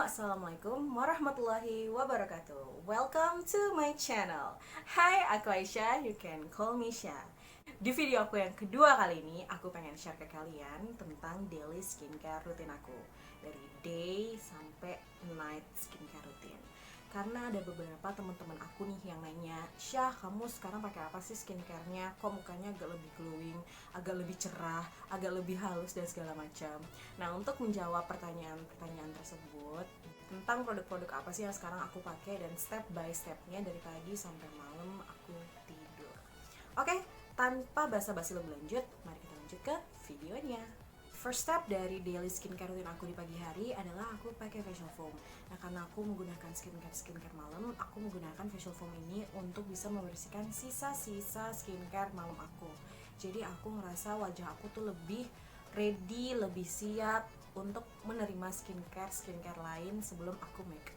Assalamualaikum warahmatullahi wabarakatuh. Welcome to my channel. Hai, aku Aisyah, you can call me Syah. Di video aku yang kedua kali ini, aku pengen share ke kalian tentang daily skincare rutin aku. Dari day sampai night skincare rutin. Karena ada beberapa teman-teman aku nih yang nanya, Syah, kamu sekarang pakai apa sih skincare-nya? Kok mukanya agak lebih glowing, agak lebih cerah, agak lebih halus dan segala macam. Nah, untuk menjawab pertanyaan-pertanyaan tersebut tentang produk-produk apa sih yang sekarang aku pakai dan step by stepnya dari pagi sampai malam aku tidur. Oke, tanpa basa-basi lebih lanjut, mari kita lanjut ke videonya. First step dari daily skincare rutin aku di pagi hari adalah aku pakai facial foam. Nah, karena aku menggunakan skincare malam, aku menggunakan facial foam ini untuk bisa membersihkan sisa-sisa skincare malam aku. Jadi aku ngerasa wajah aku tuh lebih ready, lebih siap untuk menerima skincare lain sebelum aku make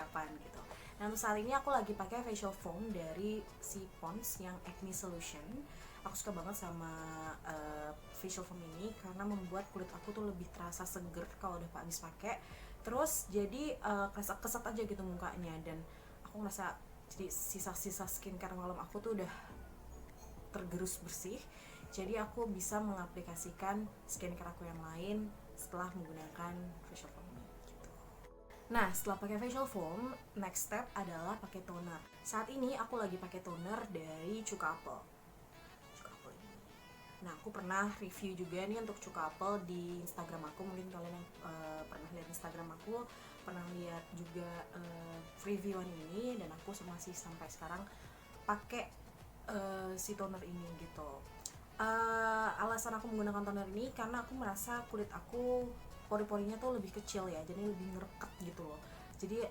upan gitu. Nah, untuk saat ini aku lagi pakai facial foam dari si Pond's yang Acne Solution. Aku suka banget sama facial foam ini karena membuat kulit aku tuh lebih terasa seger kalau udah habis pakai. Terus jadi kesat aja gitu mukanya, dan aku ngerasa jadi sisa-sisa skincare malam aku tuh udah tergerus bersih. Jadi aku bisa mengaplikasikan skincare aku yang lain setelah menggunakan facial foam ini gitu. Nah, setelah pakai facial foam, next step adalah pakai toner. Saat ini aku lagi pakai toner dari Cuka Apple. Ini. Nah, aku pernah review juga nih untuk Cuka Apple di Instagram aku. Mungkin kalian yang pernah lihat Instagram aku, pernah lihat juga reviewan ini, dan aku masih sampai sekarang pakai si toner ini gitu. Alasan aku menggunakan toner ini karena aku merasa kulit aku pori-porinya tuh lebih kecil ya, jadi lebih ngerekat gitu loh. Jadi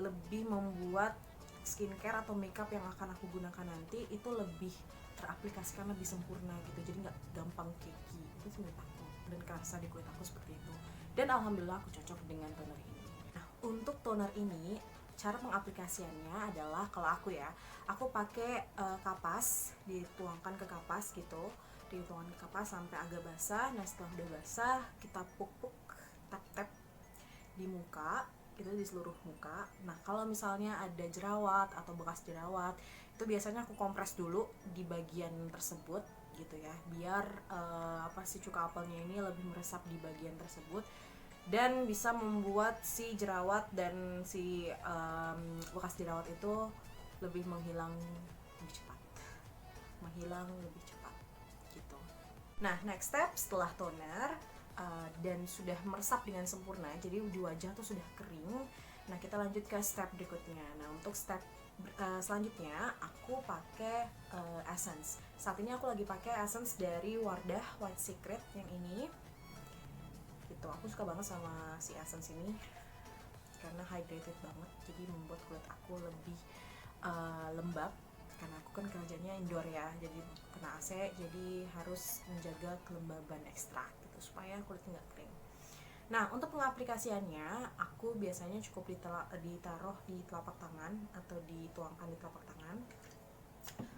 lebih membuat skincare atau makeup yang akan aku gunakan nanti itu lebih teraplikasikan lebih sempurna gitu, jadi nggak gampang cakey. Itu menurut aku, dan kerasa di kulit aku seperti itu. Dan alhamdulillah aku cocok dengan toner ini. Nah, untuk toner ini cara pengaplikasiannya adalah, kalau aku pakai kapas, dituangkan ke kapas gitu, dituangkan ke kapas sampai agak basah. Nah, setelah udah basah, kita puk-puk, tap-tap di muka, itu di seluruh muka. Nah, kalau misalnya ada jerawat atau bekas jerawat, itu biasanya aku kompres dulu di bagian tersebut gitu ya, biar cuka apelnya ini lebih meresap di bagian tersebut dan bisa membuat si jerawat dan si bekas jerawat itu lebih menghilang lebih cepat gitu. Nah, next step setelah toner dan sudah meresap dengan sempurna, jadi di wajah tuh sudah kering. Nah, kita lanjut ke step berikutnya. Nah, untuk step selanjutnya aku pakai essence. Saat ini aku lagi pakai essence dari Wardah White Secret yang ini gitu. Aku suka banget sama si essence ini karena hydrated banget, jadi membuat kulit aku lebih lembab. Karena aku kan kerjanya indoor ya, jadi kena AC, jadi harus menjaga kelembaban ekstra gitu supaya kulit nggak kering. Nah, untuk pengaplikasiannya aku biasanya cukup ditaruh di telapak tangan atau dituangkan di telapak tangan.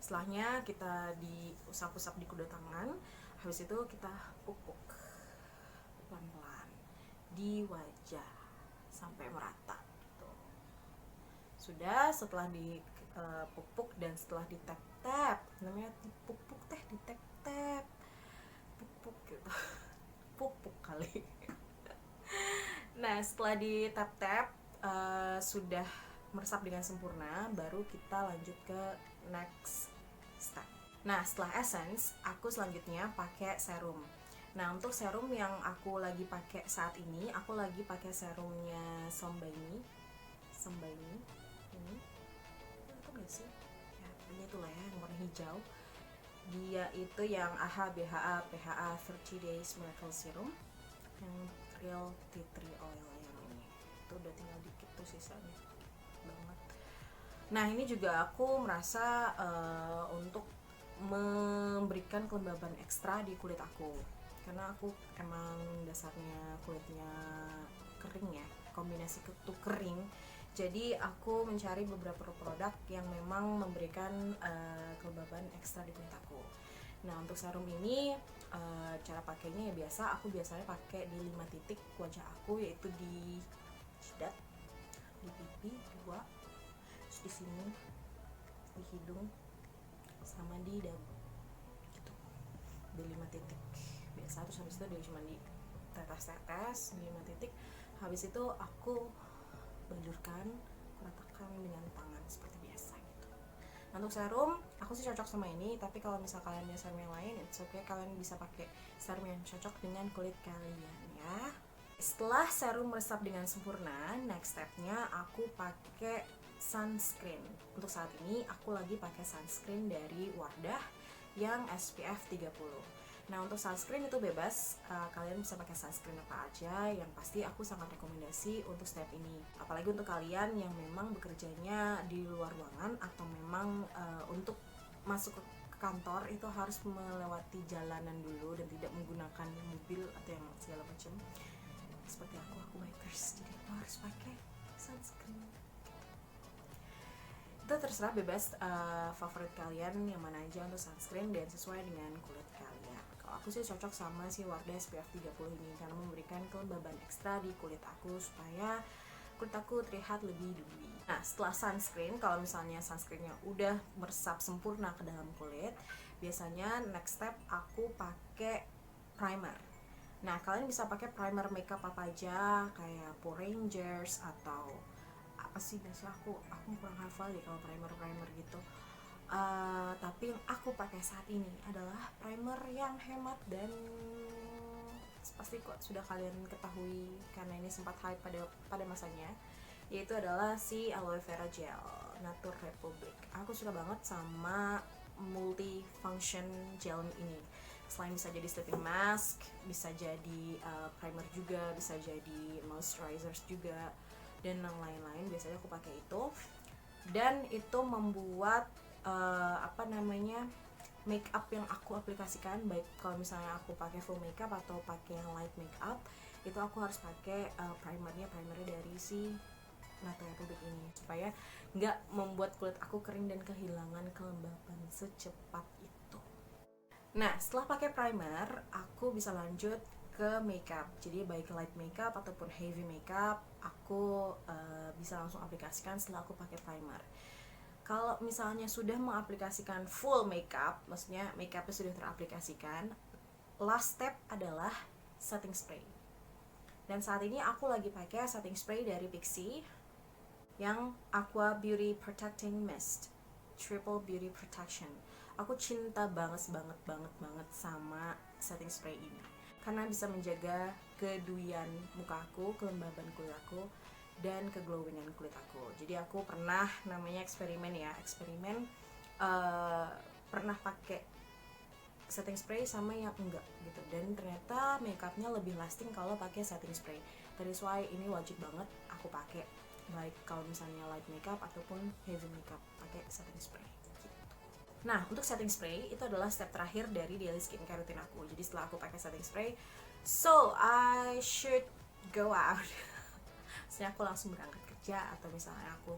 Setelahnya kita diusap-usap di kedua tangan. Habis itu kita pupuk pelan-pelan di wajah sampai merata gitu. Sudah, setelah dipupuk dan setelah ditap-tap, namanya dipupuk teh, ditap-tap, pupuk gitu. Pupuk kali. Nah, setelah ditap-tap sudah meresap dengan sempurna, baru kita lanjut ke next step. Nah, setelah essence, aku selanjutnya pakai serum. Nah, untuk serum yang aku lagi pakai saat ini, aku lagi pakai serumnya Sombaini ini. Itu nggak sih? Ya, ini itulah ya, yang warna hijau. Dia itu yang AHA BHA PHA 30 Days Miracle Serum, yang real tea tree oil yang ini. Itu udah tinggal dikit tuh sisanya banget. Nah, ini juga aku merasa untuk memberikan kelembaban ekstra di kulit aku, karena aku emang dasarnya kulitnya kering ya, kombinasi ketuk kering. Jadi aku mencari beberapa produk yang memang memberikan kelembaban ekstra di kulit aku. Nah untuk serum ini cara pakainya ya biasa, aku biasanya pakai di 5 titik wajah aku, yaitu di jidat, di pipi 2, terus di sini, di hidung, sama di dagu gitu, di 5 titik biasa. Terus habis itu dia cuma di tetes di 5 titik. Habis itu aku balurkan, aku ratakan dengan tangan seperti biasa gitu. Nah, untuk serum aku sih cocok sama ini, tapi kalau misal kalian punya serum yang lain, it's okay, kalian bisa pakai serum yang cocok dengan kulit kalian ya. Setelah serum meresap dengan sempurna, next stepnya aku pakai sunscreen. Untuk saat ini aku lagi pakai sunscreen dari Wardah yang SPF 30. Nah untuk sunscreen itu bebas, kalian bisa pakai sunscreen apa aja. Yang pasti aku sangat rekomendasi untuk step ini, apalagi untuk kalian yang memang bekerjanya di luar ruangan atau memang untuk masuk ke kantor itu harus melewati jalanan dulu dan tidak menggunakan mobil atau yang segala macam. Seperti aku bikers, jadi aku harus pakai sunscreen. Itu terserah, bebas favorit kalian yang mana aja untuk sunscreen dan sesuai dengan kulit kalian. Kalau aku sih cocok sama si Wardah SPF 30 ini karena memberikan kelembaban ekstra di kulit aku supaya kulit aku terlihat lebih dewy. Nah setelah sunscreen, kalau misalnya sunscreennya udah meresap sempurna ke dalam kulit, biasanya next step aku pakai primer. Nah kalian bisa pakai primer makeup apa aja, kayak Power Rangers atau apa sih, biasanya aku kurang hafal deh kalau primer gitu. Tapi yang aku pakai saat ini adalah primer yang hemat dan pasti kok sudah kalian ketahui karena ini sempat hype pada masanya, yaitu adalah si aloe vera gel Natur Republic. Aku suka banget sama multifunction gel ini. Selain bisa jadi sleeping mask, bisa jadi primer juga, bisa jadi moisturizers juga, dan yang lain-lain. Biasanya aku pakai itu, dan itu membuat make up yang aku aplikasikan, baik kalau misalnya aku pakai full makeup atau pakai yang light makeup, itu aku harus pakai primernya dari si Natur Republic ini supaya nggak membuat kulit aku kering dan kehilangan kelembapan secepat itu. Nah setelah pakai primer, aku bisa lanjut ke makeup. Jadi baik light makeup ataupun heavy makeup, aku bisa langsung aplikasikan setelah aku pakai primer. Kalau misalnya sudah mengaplikasikan full makeup, maksudnya makeupnya sudah teraplikasikan, last step adalah setting spray. Dan saat ini aku lagi pakai setting spray dari Pixi yang Aqua Beauty Protecting Mist Triple Beauty Protection. Aku cinta banget sama setting spray ini karena bisa menjaga kedewian muka aku, kelembaban kulit aku, dan keglowingan kulit aku. Jadi aku pernah eksperimen pernah pakai setting spray sama yang enggak gitu, dan ternyata makeupnya lebih lasting kalau pakai setting spray. That is why ini wajib banget aku pakai, baik kalau misalnya light makeup ataupun heavy makeup, pakai setting spray gitu. Nah untuk setting spray itu adalah step terakhir dari daily skincare rutin aku. Jadi setelah aku pakai setting spray, so I should go out. Misalnya aku langsung berangkat kerja atau misalnya aku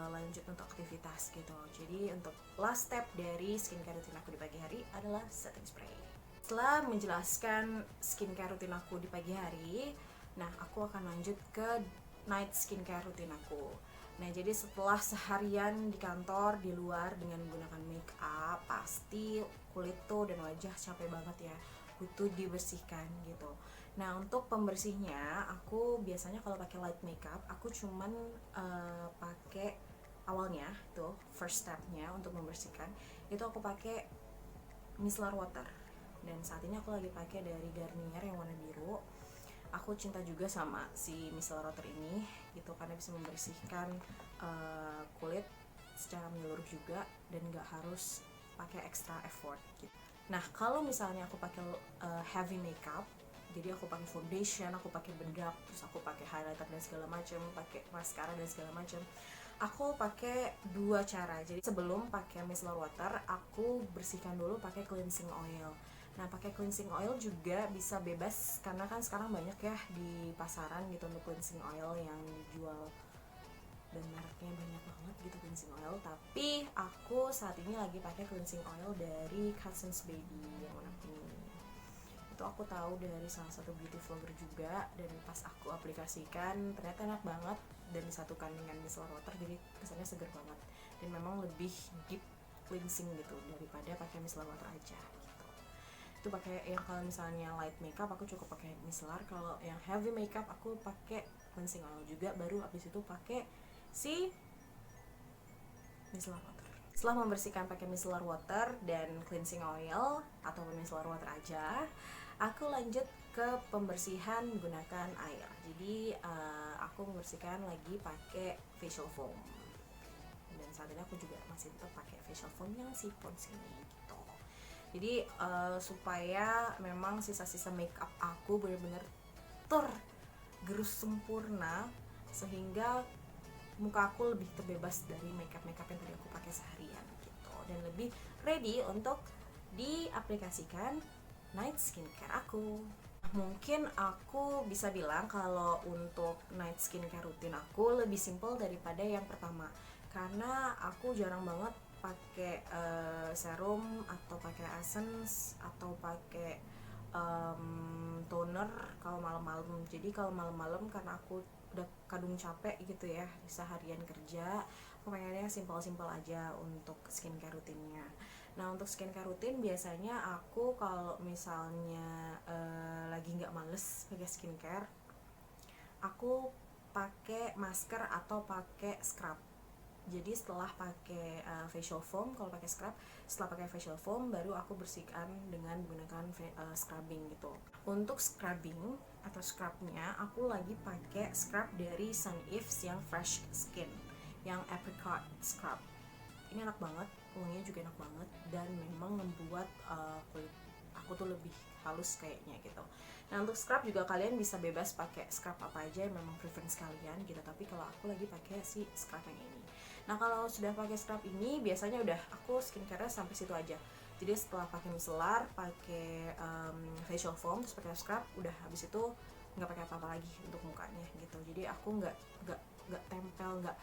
lanjut untuk aktivitas gitu. Jadi untuk last step dari skincare rutin aku di pagi hari adalah setting spray. Setelah menjelaskan skincare rutin aku di pagi hari, nah aku akan lanjut ke night skincare rutin aku. Nah jadi setelah seharian di kantor, di luar dengan menggunakan make up, pasti kulit tuh dan wajah capek banget ya, butuh dibersihkan gitu. Nah untuk pembersihnya, aku biasanya kalau pakai light makeup, aku cuman pakai awalnya tuh first stepnya untuk membersihkan itu aku pakai micellar water. Dan saat ini aku lagi pakai dari Garnier yang warna biru. Aku cinta juga sama si micellar water ini gitu karena bisa membersihkan kulit secara menyeluruh juga dan nggak harus pakai extra effort gitu. Nah kalau misalnya aku pakai heavy makeup, jadi aku pakai foundation, aku pakai bedak, terus aku pakai highlighter dan segala macam, pakai mascara dan segala macam, aku pakai dua cara. Jadi sebelum pakai micellar water, aku bersihkan dulu pakai cleansing oil. Nah pakai cleansing oil juga bisa bebas karena kan sekarang banyak ya di pasaran gitu untuk cleansing oil yang dijual dan mereknya banyak banget gitu cleansing oil, tapi aku saat ini lagi pakai cleansing oil dari Cussons Baby yang warna pink. Itu aku tahu dari salah satu beauty vlogger juga, dan pas aku aplikasikan ternyata enak banget dan disatukan dengan micellar water jadi kesannya seger banget dan memang lebih deep cleansing gitu daripada pakai micellar water aja gitu. Itu pakai yang kalau misalnya light makeup aku cukup pakai micellar, kalau yang heavy makeup aku pakai cleansing oil juga, baru abis itu pakai si micellar water. Setelah membersihkan pakai micellar water dan cleansing oil atau micellar water aja, aku lanjut ke pembersihan menggunakan air. Jadi aku membersihkan lagi pakai facial foam. Dan saat ini aku juga masih tetap pakai facial foam yang si Pond's ini gitu. Jadi supaya memang sisa-sisa makeup aku benar-benar tergerus sempurna sehingga muka aku lebih terbebas dari makeup yang tadi aku pakai seharian gitu, dan lebih ready untuk diaplikasikan night skincare aku. Mungkin aku bisa bilang kalau untuk night skincare rutin aku lebih simple daripada yang pertama, karena aku jarang banget pakai serum atau pakai essence atau pakai toner kalau malam-malam. Jadi kalau malam-malam karena aku udah kadung capek gitu ya seharian kerja, aku pengennya simpel-simpel aja untuk skincare rutinnya. Nah untuk skincare rutin biasanya aku kalau misalnya lagi nggak males pakai skincare, aku pakai masker atau pakai scrub. Jadi setelah pakai facial foam, kalau pakai scrub, setelah pakai facial foam baru aku bersihkan dengan menggunakan scrubbing gitu. Untuk scrubbing atau scrubnya aku lagi pakai scrub dari Sun-Eve's yang fresh skin, yang apricot scrub. Ini enak banget, wanginya juga enak banget, dan memang membuat kulit aku tuh lebih halus kayaknya gitu. Nah untuk scrub juga kalian bisa bebas pakai scrub apa aja yang memang preference kalian gitu, tapi kalau aku lagi pakai si scrub yang ini. Nah kalau sudah pakai scrub ini biasanya udah aku skincare sampai situ aja. Jadi setelah pakai micellar, pakai facial foam, terus pakai scrub, udah habis itu nggak pakai apa-apa lagi untuk mukanya gitu. Jadi aku nggak tempel, nggak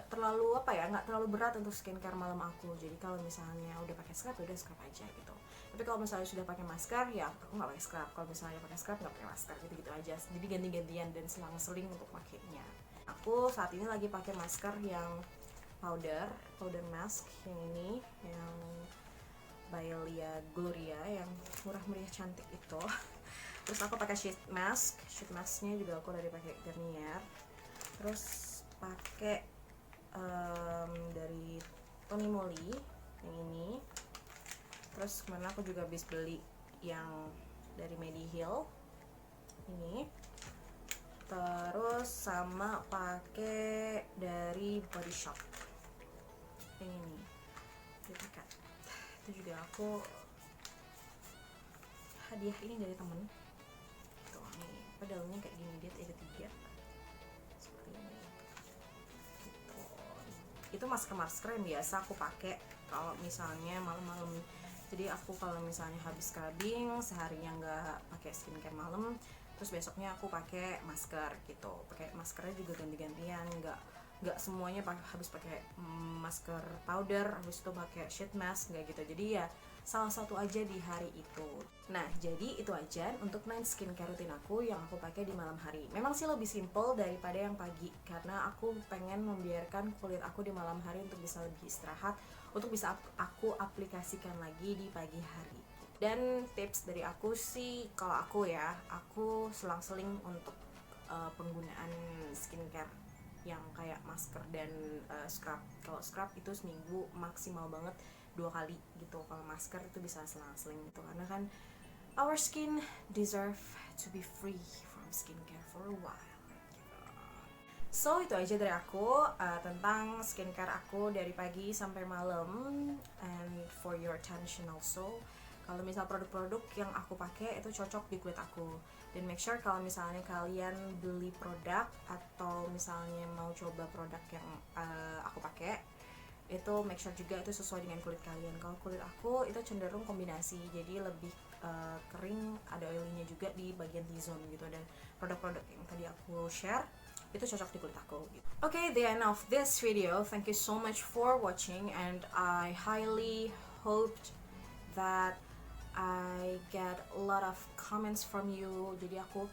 terlalu nggak terlalu berat untuk skincare malam aku. Jadi kalau misalnya udah pakai scrub, udah scrub aja gitu. Tapi kalau misalnya sudah pakai masker, ya aku nggak pakai scrub. Kalau misalnya pakai scrub, nggak pakai masker, gitu aja. Jadi ganti-gantian dan selang-seling untuk pakainya. Aku saat ini lagi pakai masker yang powder mask yang ini, yang Biolia Gloria yang murah meriah cantik itu. Terus aku pakai sheet masknya juga aku dari pakai Garnier. Terus pakai dari Tony Moly yang ini. Terus kemana aku juga habis beli yang dari Mediheal ini. Terus sama pakai dari Body Shop yang ini, dekat. Itu juga aku hadiah ini dari temen. Tuh nih, daunnya kayak gini, dia ada 3 seperti ini. Gitu. Itu masker yang biasa aku pakai kalau misalnya malam-malam. Jadi aku kalau misalnya habis scrubbing seharinya nggak pakai skincare malam, terus besoknya aku pakai masker gitu. Pakai maskernya juga ganti-gantian, nggak semuanya habis pakai masker powder habis itu pakai sheet mask, nggak gitu. Jadi ya salah satu aja di hari itu. Nah jadi itu aja untuk night skincare rutin aku yang aku pakai di malam hari. Memang sih lebih simple daripada yang pagi, karena aku pengen membiarkan kulit aku di malam hari untuk bisa lebih istirahat, untuk bisa aku aplikasikan lagi di pagi hari. Dan tips dari aku sih, kalau aku selang-seling untuk penggunaan skincare yang kayak masker dan scrub. Kalau scrub itu seminggu maksimal banget 2 kali gitu. Kalau masker itu bisa selang-seling gitu, karena kan our skin deserve to be free from skincare for a while. So itu aja dari aku tentang skincare aku dari pagi sampai malam. And for your attention also, kalau misal produk-produk yang aku pakai itu cocok di kulit aku. Dan make sure kalau misalnya kalian beli produk atau misalnya mau coba produk yang aku pakai, itu make sure juga itu sesuai dengan kulit kalian. Kalau kulit aku itu cenderung kombinasi, jadi lebih kering, ada oily-nya juga di bagian T-zone gitu. Dan produk-produk yang tadi aku share itu cocok di kulit aku gitu. Okay, the end of this video. Thank you so much for watching, and I highly hoped that I get a lot of comments from you. Jadi aku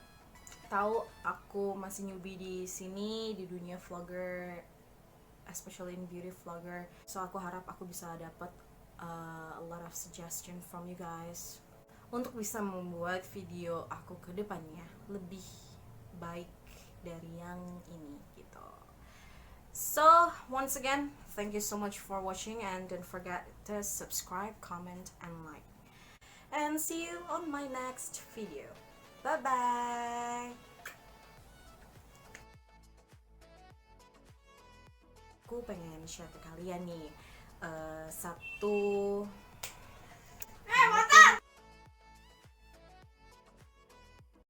tahu aku masih newbie di sini, di dunia vlogger, especially in beauty vlogger. So aku harap aku bisa dapat a lot of suggestion from you guys untuk bisa membuat video aku ke depannya lebih baik dari yang ini gitu. So once again, thank you so much for watching, and don't forget to subscribe, comment, and like. And see you on my next video. Bye bye. Aku pengen share ke kalian nih satu